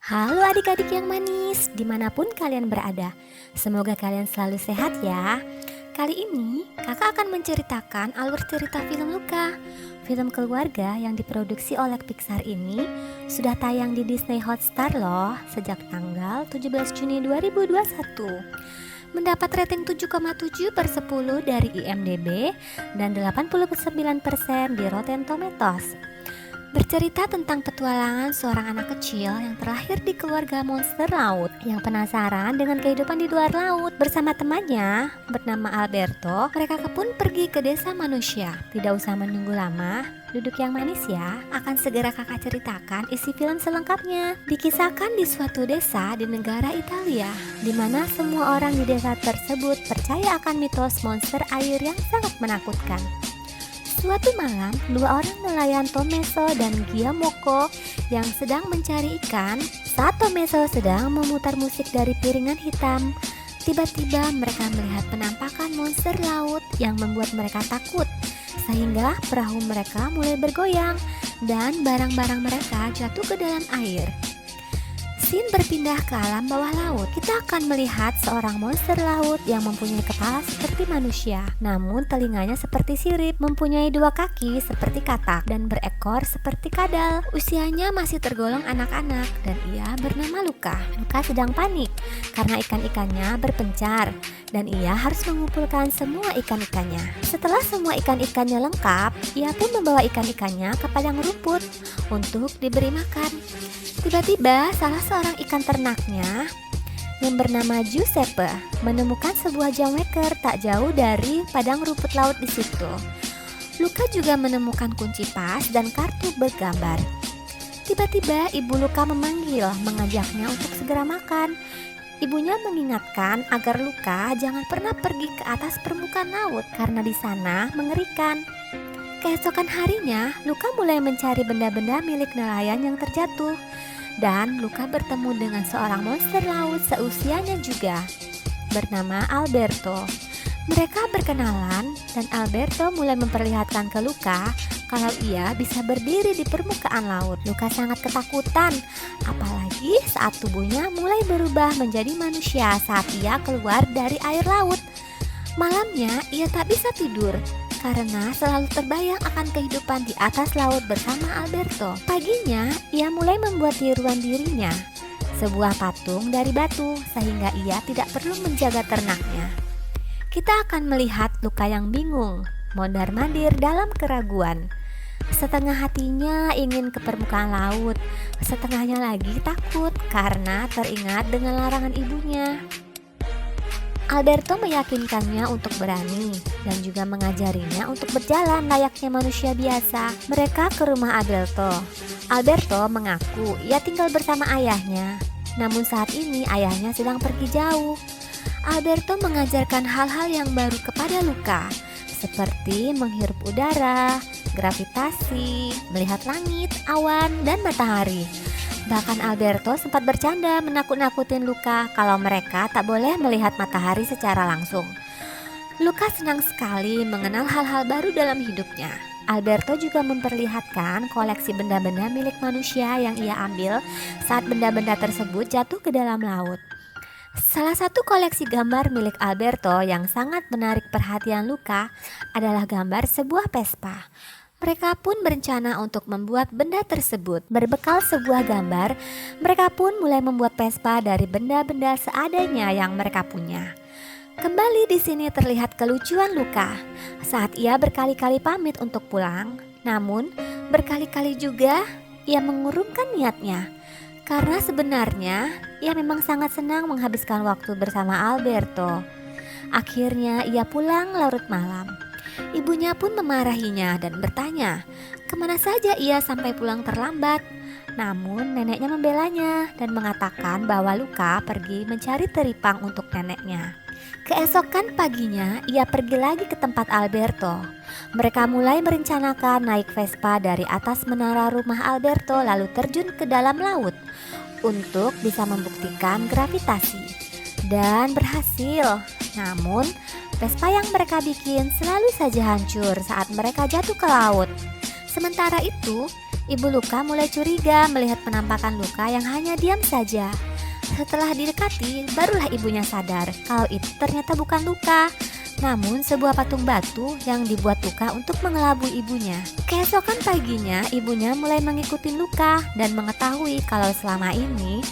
Halo adik-adik yang manis, dimanapun kalian berada. Semoga kalian selalu sehat ya. Kali ini kakak akan menceritakan alur cerita film Luca. Film keluarga yang diproduksi oleh Pixar ini sudah tayang di Disney Hotstar loh sejak tanggal 17 Juni 2021. Mendapat rating 7,7 per 10 dari IMDb dan 89% di Rotten Tomatoes. Bercerita tentang petualangan seorang anak kecil yang terlahir di keluarga monster laut yang penasaran dengan kehidupan di luar laut. Bersama temannya bernama Alberto, mereka pun pergi ke desa manusia. Tidak usah menunggu lama, duduk yang manis ya. Akan segera kakak ceritakan isi film selengkapnya. Dikisahkan di suatu desa di negara Italia, di mana semua orang di desa tersebut percaya akan mitos monster air yang sangat menakutkan. Suatu malam, dua orang nelayan Tomeso dan Giamoko yang sedang mencari ikan. Saat Tomeso sedang memutar musik dari piringan hitam, tiba-tiba mereka melihat penampakan monster laut yang membuat mereka takut. Sehingga perahu mereka mulai bergoyang dan barang-barang mereka jatuh ke dalam air. Scene berpindah ke alam bawah laut. Kita akan melihat seorang monster laut yang mempunyai kepala seperti manusia, namun telinganya seperti sirip, mempunyai dua kaki seperti katak, dan berekor seperti kadal. Usianya masih tergolong anak-anak dan ia bernama Luca. Luca sedang panik karena ikan-ikannya berpencar dan ia harus mengumpulkan semua ikan-ikannya. Setelah semua ikan-ikannya lengkap, ia pun membawa ikan-ikannya ke padang rumput untuk diberi makan. Tiba-tiba salah seorang ikan ternaknya yang bernama Giuseppe menemukan sebuah jangweker tak jauh dari padang rumput laut di situ. Luca juga menemukan kunci pas dan kartu bergambar. Tiba-tiba ibu Luca memanggil, mengajaknya untuk segera makan. Ibunya mengingatkan agar Luca jangan pernah pergi ke atas permukaan laut karena di sana mengerikan. Keesokan harinya, Luca mulai mencari benda-benda milik nelayan yang terjatuh. Dan Luca bertemu dengan seorang monster laut seusianya juga, bernama Alberto. Mereka berkenalan dan Alberto mulai memperlihatkan ke Luca kalau ia bisa berdiri di permukaan laut. Luca sangat ketakutan, apalagi saat tubuhnya mulai berubah menjadi manusia saat ia keluar dari air laut. Malamnya ia tak bisa tidur karena selalu terbayang akan kehidupan di atas laut bersama Alberto. Paginya, ia mulai membuat tiruan dirinya, sebuah patung dari batu, sehingga ia tidak perlu menjaga ternaknya. Kita akan melihat Luca yang bingung, mondar-mandir dalam keraguan. Setengah hatinya ingin ke permukaan laut, setengahnya lagi takut karena teringat dengan larangan ibunya. Alberto meyakinkannya untuk berani dan juga mengajarinya untuk berjalan layaknya manusia biasa. Mereka ke rumah Alberto. Alberto mengaku ia tinggal bersama ayahnya, namun saat ini ayahnya sedang pergi jauh. Alberto mengajarkan hal-hal yang baru kepada Luca, seperti menghirup udara, gravitasi, melihat langit, awan, dan matahari. Bahkan Alberto sempat bercanda menakut-nakutin Luca kalau mereka tak boleh melihat matahari secara langsung. Luca senang sekali mengenal hal-hal baru dalam hidupnya. Alberto juga memperlihatkan koleksi benda-benda milik manusia yang ia ambil saat benda-benda tersebut jatuh ke dalam laut. Salah satu koleksi gambar milik Alberto yang sangat menarik perhatian Luca adalah gambar sebuah Vespa. Mereka pun berencana untuk membuat benda tersebut. Berbekal sebuah gambar, mereka pun mulai membuat Vespa dari benda-benda seadanya yang mereka punya. Kembali di sini terlihat kelucuan Luca saat ia berkali-kali pamit untuk pulang, namun berkali-kali juga ia mengurungkan niatnya. Karena sebenarnya ia memang sangat senang menghabiskan waktu bersama Alberto. Akhirnya ia pulang larut malam. Ibunya pun memarahinya dan bertanya, kemana saja ia sampai pulang terlambat. Namun neneknya membelanya dan mengatakan bahwa Luca pergi mencari teripang untuk neneknya. Keesokan paginya ia pergi lagi ke tempat Alberto. Mereka mulai merencanakan naik Vespa dari atas menara rumah Alberto lalu terjun ke dalam laut untuk bisa membuktikan gravitasi. Dan berhasil. Namun Vespa yang mereka bikin selalu saja hancur saat mereka jatuh ke laut. Sementara itu, Ibu Luka mulai curiga melihat penampakan Luka yang hanya diam saja. Setelah didekati, barulah ibunya sadar kalau itu ternyata bukan Luka, namun sebuah patung batu yang dibuat Luka untuk mengelabui ibunya. Keesokan paginya, ibunya mulai mengikuti Luka dan mengetahui kalau selama ini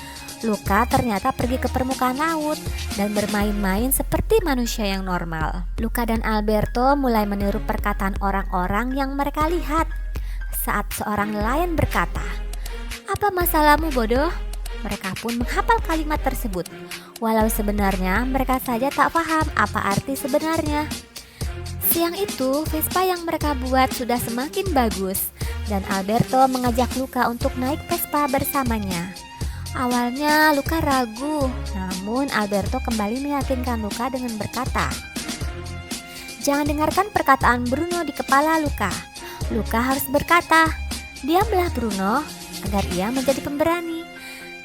Luka ternyata pergi ke permukaan laut dan bermain-main seperti manusia yang normal. Luka dan Alberto mulai meniru perkataan orang-orang yang mereka lihat. Saat seorang nelayan berkata, "Apa masalahmu, bodoh?" Mereka pun menghafal kalimat tersebut, walau sebenarnya mereka saja tak paham apa arti sebenarnya. Siang itu, Vespa yang mereka buat sudah semakin bagus, dan Alberto mengajak Luka untuk naik Vespa bersamanya. Awalnya Luka ragu, namun Alberto kembali meyakinkan Luka dengan berkata, "Jangan dengarkan perkataan Bruno di kepala Luka. Luka harus berkata, 'Diamlah Bruno,' agar ia menjadi pemberani."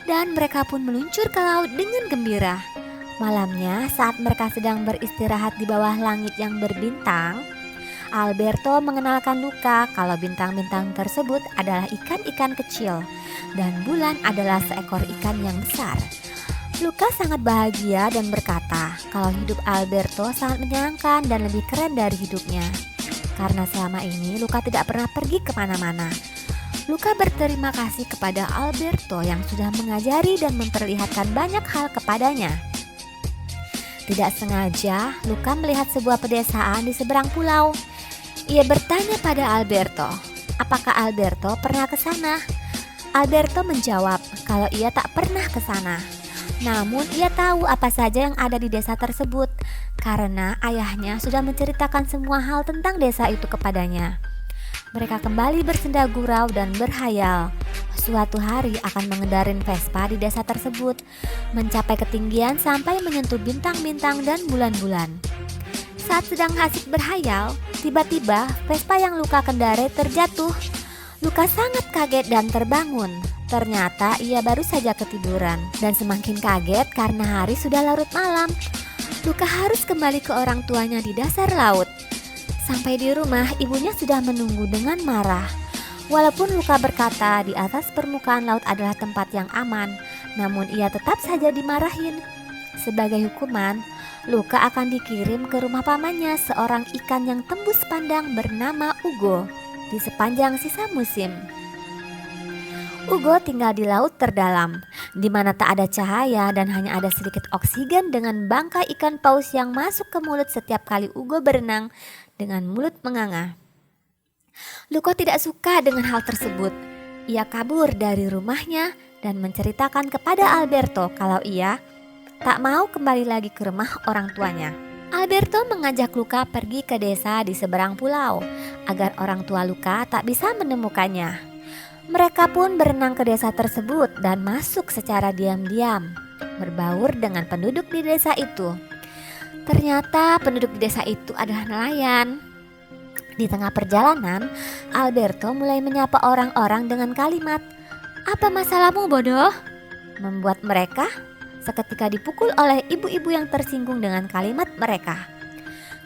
Dan mereka pun meluncur ke laut dengan gembira. Malamnya, saat mereka sedang beristirahat di bawah langit yang berbintang, Alberto mengenalkan Luka kalau bintang-bintang tersebut adalah ikan-ikan kecil dan bulan adalah seekor ikan yang besar. Luka sangat bahagia dan berkata kalau hidup Alberto sangat menyenangkan dan lebih keren dari hidupnya. Karena selama ini Luka tidak pernah pergi kemana-mana. Luka berterima kasih kepada Alberto yang sudah mengajari dan memperlihatkan banyak hal kepadanya. Tidak sengaja, Luka melihat sebuah pedesaan di seberang pulau. Ia bertanya pada Alberto, apakah Alberto pernah ke sana? Alberto menjawab kalau ia tak pernah ke sana. Namun ia tahu apa saja yang ada di desa tersebut karena ayahnya sudah menceritakan semua hal tentang desa itu kepadanya. Mereka kembali bersenda gurau dan berhayal suatu hari akan mengendarai Vespa di desa tersebut, mencapai ketinggian sampai menyentuh bintang-bintang dan bulan-bulan. Saat sedang asik berhayal, tiba-tiba Vespa yang Luka kendarai terjatuh. Luka sangat kaget dan terbangun. Ternyata ia baru saja ketiduran dan semakin kaget karena hari sudah larut malam. Luka harus kembali ke orang tuanya di dasar laut. Sampai di rumah, ibunya sudah menunggu dengan marah. Walaupun Luka berkata di atas permukaan laut adalah tempat yang aman, namun ia tetap saja dimarahin. Sebagai hukuman, Luka akan dikirim ke rumah pamannya, seorang ikan yang tembus pandang bernama Ugo, di sepanjang sisa musim. Ugo tinggal di laut terdalam, di mana tak ada cahaya dan hanya ada sedikit oksigen dengan bangkai ikan paus yang masuk ke mulut setiap kali Ugo berenang dengan mulut menganga. Luka tidak suka dengan hal tersebut. Ia kabur dari rumahnya dan menceritakan kepada Alberto kalau ia tak mau kembali lagi ke rumah orang tuanya. Alberto mengajak Luka pergi ke desa di seberang pulau agar orang tua Luka tak bisa menemukannya. Mereka pun berenang ke desa tersebut dan masuk secara diam-diam, berbaur dengan penduduk di desa itu. Ternyata penduduk di desa itu adalah nelayan. Di tengah perjalanan, Alberto mulai menyapa orang-orang dengan kalimat, "Apa masalahmu, bodoh?" Membuat mereka seketika dipukul oleh ibu-ibu yang tersinggung dengan kalimat mereka.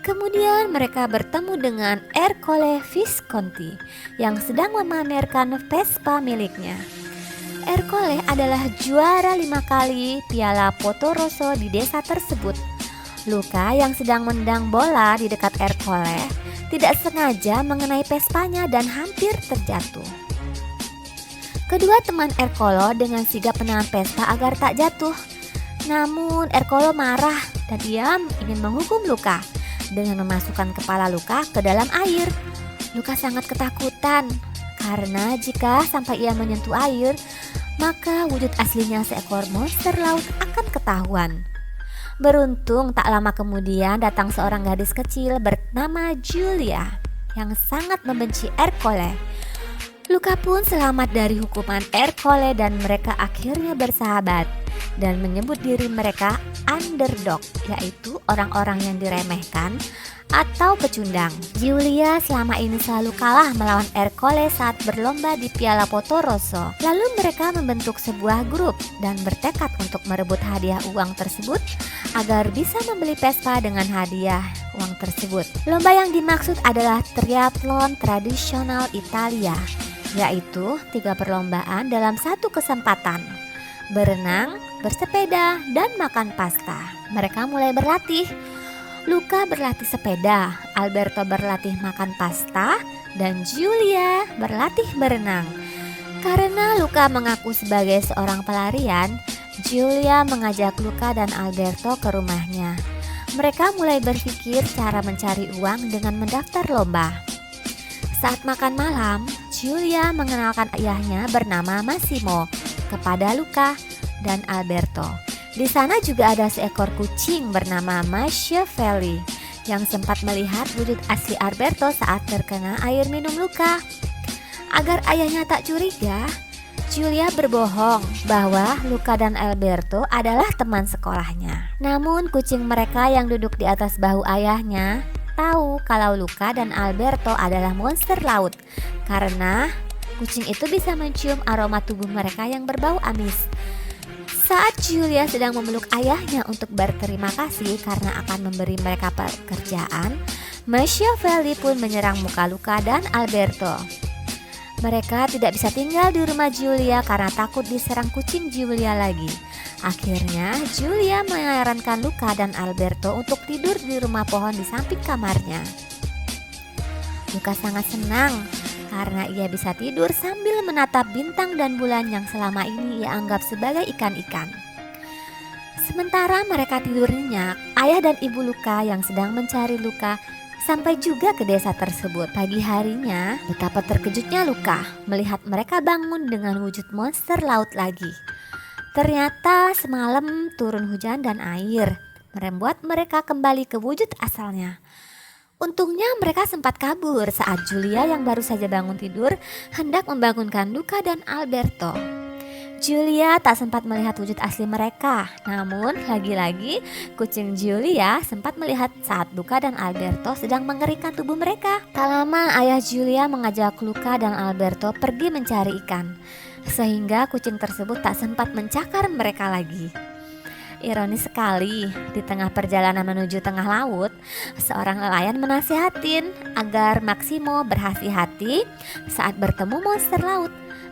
Kemudian mereka bertemu dengan Ercole Visconti yang sedang memamerkan Vespa miliknya. Ercole adalah juara 5 kali Piala Potoroso di desa tersebut. Luka yang sedang menendang bola di dekat Ercole tidak sengaja mengenai Vespanya dan hampir terjatuh. Kedua teman Ercole dengan sigap menahan Vespa agar tak jatuh. Namun Ercole marah dan ia ingin menghukum Luka dengan memasukkan kepala Luka ke dalam air. Luka sangat ketakutan karena jika sampai ia menyentuh air, maka wujud aslinya seekor monster laut akan ketahuan. Beruntung tak lama kemudian datang seorang gadis kecil bernama Julia yang sangat membenci Ercole. Luka pun selamat dari hukuman Ercole dan mereka akhirnya bersahabat dan menyebut diri mereka underdog, yaitu orang-orang yang diremehkan atau pecundang. Julia selama ini selalu kalah melawan Ercole saat berlomba di Piala Potoroso. Lalu mereka membentuk sebuah grup dan bertekad untuk merebut hadiah uang tersebut agar bisa membeli Vespa dengan hadiah uang tersebut. Lomba yang dimaksud adalah triathlon tradisional Italia yaitu 3 perlombaan dalam satu kesempatan: berenang, bersepeda, dan makan pasta. Mereka mulai berlatih. Luca berlatih sepeda, Alberto berlatih makan pasta, dan Giulia berlatih berenang. Karena Luca mengaku sebagai seorang pelarian, Giulia mengajak Luca dan Alberto ke rumahnya. Mereka mulai berpikir cara mencari uang dengan mendaftar lomba. Saat makan malam, Giulia mengenalkan ayahnya bernama Massimo kepada Luca dan Alberto. Di sana juga ada seekor kucing bernama Machiavelli yang sempat melihat wujud asli Alberto saat terkena air minum Luca. Agar ayahnya tak curiga, Giulia berbohong bahwa Luca dan Alberto adalah teman sekolahnya. Namun kucing mereka yang duduk di atas bahu ayahnya tahu kalau Luca dan Alberto adalah monster laut karena kucing itu bisa mencium aroma tubuh mereka yang berbau amis. Saat Giulia sedang memeluk ayahnya untuk berterima kasih karena akan memberi mereka pekerjaan, Machiavelli pun menyerang muka Luca dan Alberto. Mereka tidak bisa tinggal di rumah Giulia karena takut diserang kucing Giulia lagi. Akhirnya Giulia menyarankan Luca dan Alberto untuk tidur di rumah pohon di samping kamarnya. Luca sangat senang karena ia bisa tidur sambil menatap bintang dan bulan yang selama ini ia anggap sebagai ikan-ikan. Sementara mereka tidur nyenyak, ayah dan ibu Luca yang sedang mencari Luca sampai juga ke desa tersebut. Pagi harinya, betapa terkejutnya Luca melihat mereka bangun dengan wujud monster laut lagi. Ternyata semalam turun hujan dan air, membuat mereka kembali ke wujud asalnya. Untungnya mereka sempat kabur saat Giulia yang baru saja bangun tidur hendak membangunkan Luca dan Alberto. Giulia tak sempat melihat wujud asli mereka, namun lagi-lagi kucing Giulia sempat melihat saat Luca dan Alberto sedang mengeringkan tubuh mereka. Tak lama ayah Giulia mengajak Luca dan Alberto pergi mencari ikan, sehingga kucing tersebut tak sempat mencakar mereka lagi. Ironis sekali, di tengah perjalanan menuju tengah laut, seorang nelayan menasihatin agar Massimo berhati-hati saat bertemu monster laut.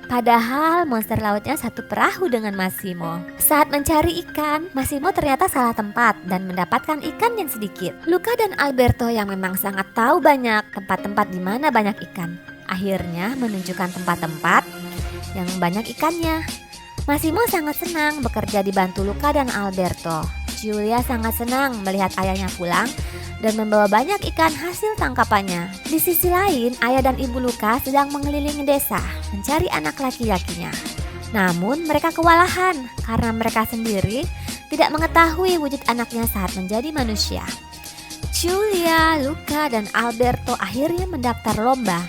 Padahal monster lautnya satu perahu dengan Massimo. Saat mencari ikan, Massimo ternyata salah tempat dan mendapatkan ikan yang sedikit. Luca dan Alberto yang memang sangat tahu banyak tempat-tempat di mana banyak ikan, akhirnya menunjukkan tempat-tempat yang banyak ikannya. Massimo sangat senang bekerja dibantu Luca dan Alberto. Giulia sangat senang melihat ayahnya pulang dan membawa banyak ikan hasil tangkapannya. Di sisi lain, ayah dan ibu Luca sedang mengelilingi desa mencari anak laki-lakinya. Namun mereka kewalahan karena mereka sendiri tidak mengetahui wujud anaknya saat menjadi manusia. Giulia, Luca, dan Alberto akhirnya mendaftar lomba.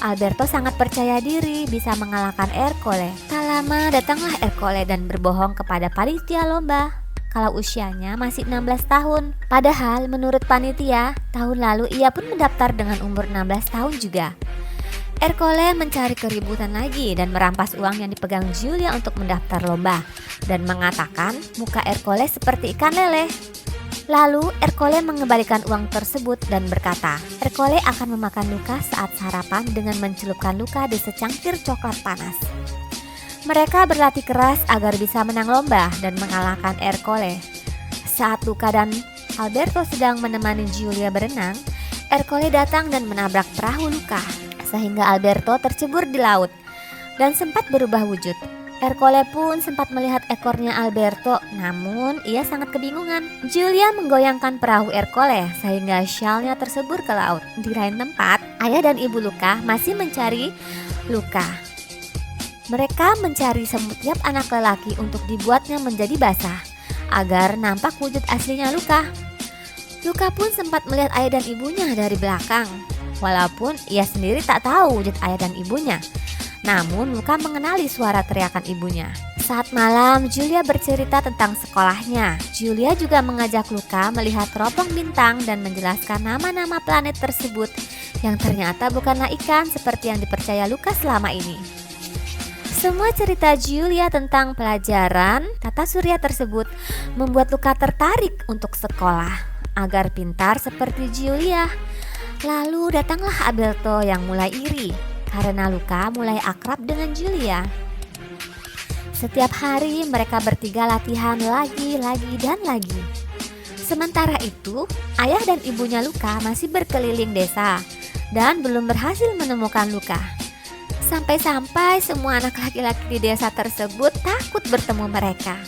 Alberto sangat percaya diri bisa mengalahkan Ercole. Tak lama datanglah Ercole dan berbohong kepada panitia lomba kalau usianya masih 16 tahun. Padahal menurut panitia, tahun lalu ia pun mendaftar dengan umur 16 tahun juga. Ercole mencari keributan lagi dan merampas uang yang dipegang Giulia untuk mendaftar lomba dan mengatakan muka Ercole seperti ikan lele. Lalu Ercole mengembalikan uang tersebut dan berkata, Ercole akan memakan Luca saat sarapan dengan mencelupkan Luca di secangkir coklat panas. Mereka berlatih keras agar bisa menang lomba dan mengalahkan Ercole. Saat Luca dan Alberto sedang menemani Giulia berenang, Ercole datang dan menabrak perahu Luca, sehingga Alberto tercebur di laut dan sempat berubah wujud. Ercole pun sempat melihat ekornya Alberto, namun ia sangat kebingungan. Giulia menggoyangkan perahu Ercole sehingga syalnya tersebur ke laut. Di lain tempat, ayah dan ibu Luca masih mencari Luca. Mereka mencari setiap anak lelaki untuk dibuatnya menjadi basah agar nampak wujud aslinya Luca. Luca pun sempat melihat ayah dan ibunya dari belakang, walaupun ia sendiri tak tahu wujud ayah dan ibunya. Namun Luca mengenali suara teriakan ibunya. Saat malam, Giulia bercerita tentang sekolahnya. Giulia juga mengajak Luca melihat teropong bintang dan menjelaskan nama-nama planet tersebut yang ternyata bukanlah ikan seperti yang dipercaya Luca selama ini. Semua cerita Giulia tentang pelajaran tata surya tersebut membuat Luca tertarik untuk sekolah agar pintar seperti Giulia. Lalu datanglah Alberto yang mulai iri karena Luca mulai akrab dengan Julia. Setiap hari mereka bertiga latihan lagi dan lagi. Sementara itu, ayah dan ibunya Luca masih berkeliling desa dan belum berhasil menemukan Luca. Sampai-sampai semua anak laki-laki di desa tersebut takut bertemu mereka.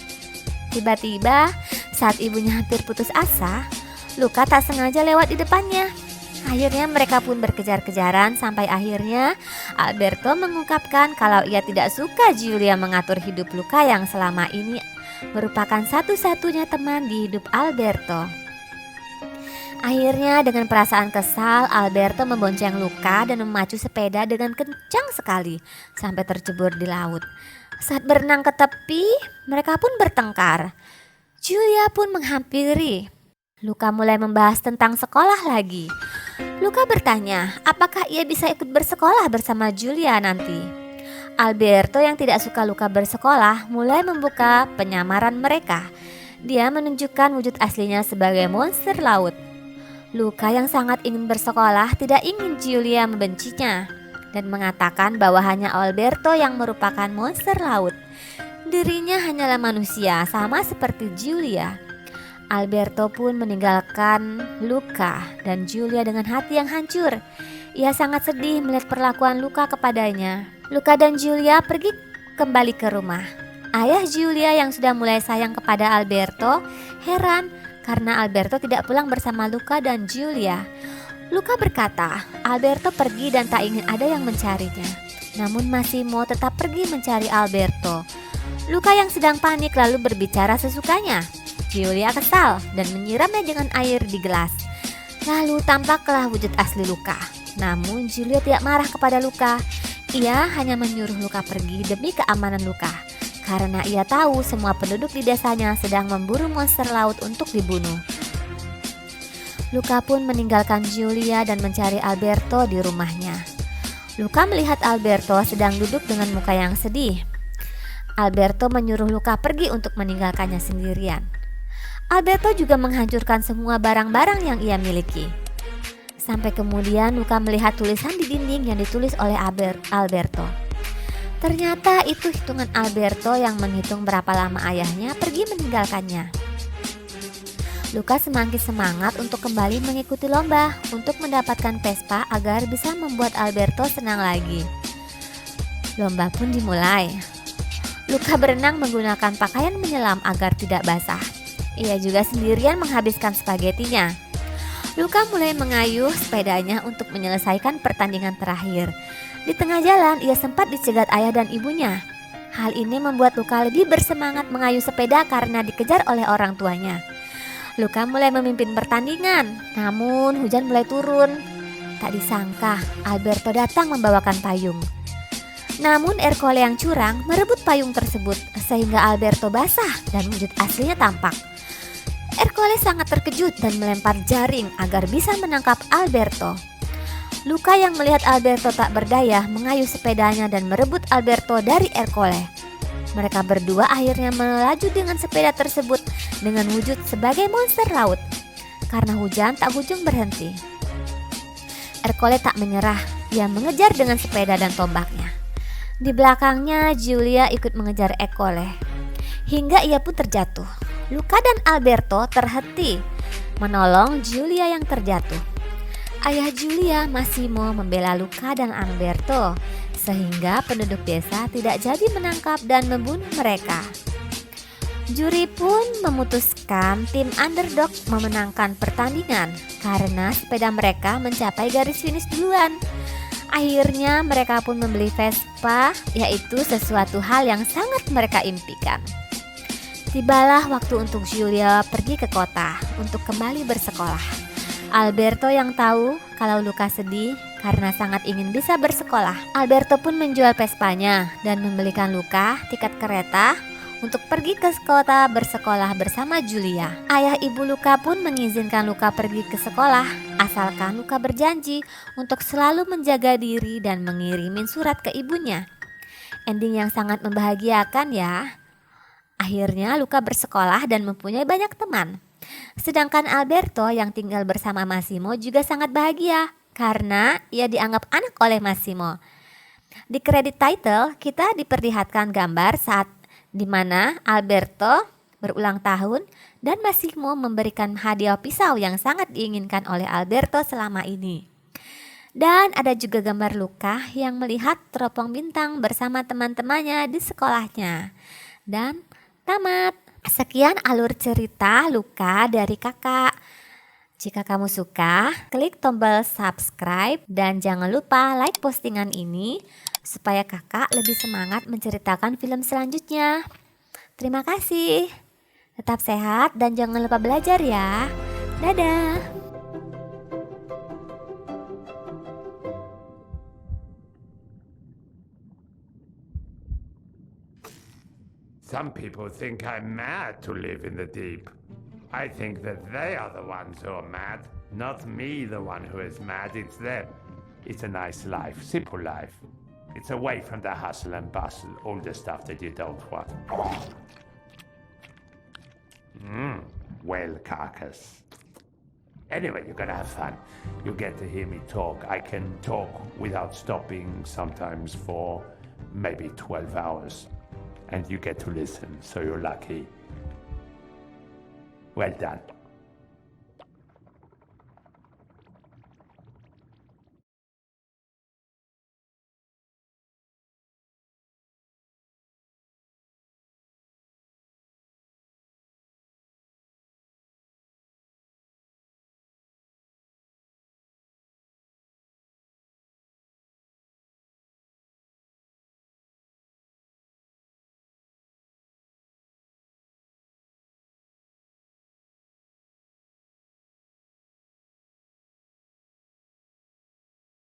Tiba-tiba, saat ibunya hampir putus asa, Luca tak sengaja lewat di depannya. Akhirnya mereka pun berkejar-kejaran sampai akhirnya Alberto mengungkapkan kalau ia tidak suka Julia mengatur hidup Luca yang selama ini merupakan satu-satunya teman di hidup Alberto. Akhirnya dengan perasaan kesal, Alberto membonceng Luca dan memacu sepeda dengan kencang sekali sampai tercebur di laut. Saat berenang ke tepi, mereka pun bertengkar. Julia pun menghampiri. Luca mulai membahas tentang sekolah lagi. Luca bertanya, apakah ia bisa ikut bersekolah bersama Julia nanti? Alberto yang tidak suka Luca bersekolah mulai membuka penyamaran mereka. Dia menunjukkan wujud aslinya sebagai monster laut. Luca yang sangat ingin bersekolah tidak ingin Julia membencinya dan mengatakan bahwa hanya Alberto yang merupakan monster laut. Dirinya hanyalah manusia sama seperti Julia. Alberto pun meninggalkan Luca dan Julia dengan hati yang hancur. Ia sangat sedih melihat perlakuan Luca kepadanya. Luca dan Julia pergi kembali ke rumah. Ayah Julia yang sudah mulai sayang kepada Alberto heran karena Alberto tidak pulang bersama Luca dan Julia. Luca berkata, Alberto pergi dan tak ingin ada yang mencarinya. Namun Massimo tetap pergi mencari Alberto. Luca yang sedang panik lalu berbicara sesukanya. Julia kesal dan menyiramnya dengan air di gelas. Lalu tampaklah wujud asli Luca. Namun Julia tidak marah kepada Luca. Ia hanya menyuruh Luca pergi demi keamanan Luca. Karena ia tahu semua penduduk di desanya sedang memburu monster laut untuk dibunuh. Luca pun meninggalkan Julia dan mencari Alberto di rumahnya. Luca melihat Alberto sedang duduk dengan muka yang sedih. Alberto menyuruh Luca pergi untuk meninggalkannya sendirian. Alberto juga menghancurkan semua barang-barang yang ia miliki. Sampai kemudian Luca melihat tulisan di dinding yang ditulis oleh Alberto. Ternyata itu hitungan Alberto yang menghitung berapa lama ayahnya pergi meninggalkannya. Luca semakin semangat untuk kembali mengikuti lomba untuk mendapatkan Vespa agar bisa membuat Alberto senang lagi. Lomba pun dimulai. Luca berenang menggunakan pakaian menyelam agar tidak basah. Ia juga sendirian menghabiskan spagetinya. Luca mulai mengayuh sepedanya untuk menyelesaikan pertandingan terakhir. Di tengah jalan ia sempat dicegat ayah dan ibunya. Hal ini membuat Luca lebih bersemangat mengayuh sepeda karena dikejar oleh orang tuanya. Luca mulai memimpin pertandingan, namun hujan mulai turun. Tak disangka Alberto datang membawakan payung. Namun Ercole yang curang merebut payung tersebut sehingga Alberto basah dan wujud aslinya tampak. Ercole sangat terkejut dan melempar jaring agar bisa menangkap Alberto. Luca yang melihat Alberto tak berdaya mengayuh sepedanya dan merebut Alberto dari Ercole. Mereka berdua akhirnya melaju dengan sepeda tersebut dengan wujud sebagai monster laut. Karena hujan tak kunjung berhenti. Ercole tak menyerah, ia mengejar dengan sepeda dan tombaknya. Di belakangnya Julia ikut mengejar Ercole. Hingga ia pun terjatuh. Luca dan Alberto terhenti menolong Julia yang terjatuh. Ayah Julia, Massimo, membela Luca dan Alberto sehingga penduduk desa tidak jadi menangkap dan membunuh mereka. Juri pun memutuskan tim underdog memenangkan pertandingan karena sepeda mereka mencapai garis finish duluan. Akhirnya mereka pun membeli Vespa, yaitu sesuatu hal yang sangat mereka impikan. Tibalah waktu untuk Julia pergi ke kota untuk kembali bersekolah. Alberto yang tahu kalau Luca sedih karena sangat ingin bisa bersekolah. Alberto pun menjual Vespanya dan membelikan Luca tiket kereta untuk pergi ke kota bersekolah bersama Julia. Ayah ibu Luca pun mengizinkan Luca pergi ke sekolah asalkan Luca berjanji untuk selalu menjaga diri dan mengirimin surat ke ibunya. Ending yang sangat membahagiakan ya. Akhirnya Luca bersekolah dan mempunyai banyak teman. Sedangkan Alberto yang tinggal bersama Massimo juga sangat bahagia karena ia dianggap anak oleh Massimo. Di credit title kita diperlihatkan gambar saat di mana Alberto berulang tahun dan Massimo memberikan hadiah pisau yang sangat diinginkan oleh Alberto selama ini. Dan ada juga gambar Luca yang melihat teropong bintang bersama teman-temannya di sekolahnya. Dan tamat. Sekian alur cerita Luca dari kakak. Jika kamu suka, klik tombol subscribe dan jangan lupa like postingan ini supaya kakak lebih semangat menceritakan film selanjutnya. Terima kasih. Tetap sehat dan jangan lupa belajar ya. Dadah. Some people think I'm mad to live in the deep. I think that they are the ones who are mad, not me the one who is mad, it's them. It's a nice life, simple life. It's away from the hustle and bustle, all the stuff that you don't want. Well, carcass. Anyway, you're gonna have fun. You get to hear me talk. I can talk without stopping, sometimes for maybe 12 hours. And you get to listen, so you're lucky. Well done.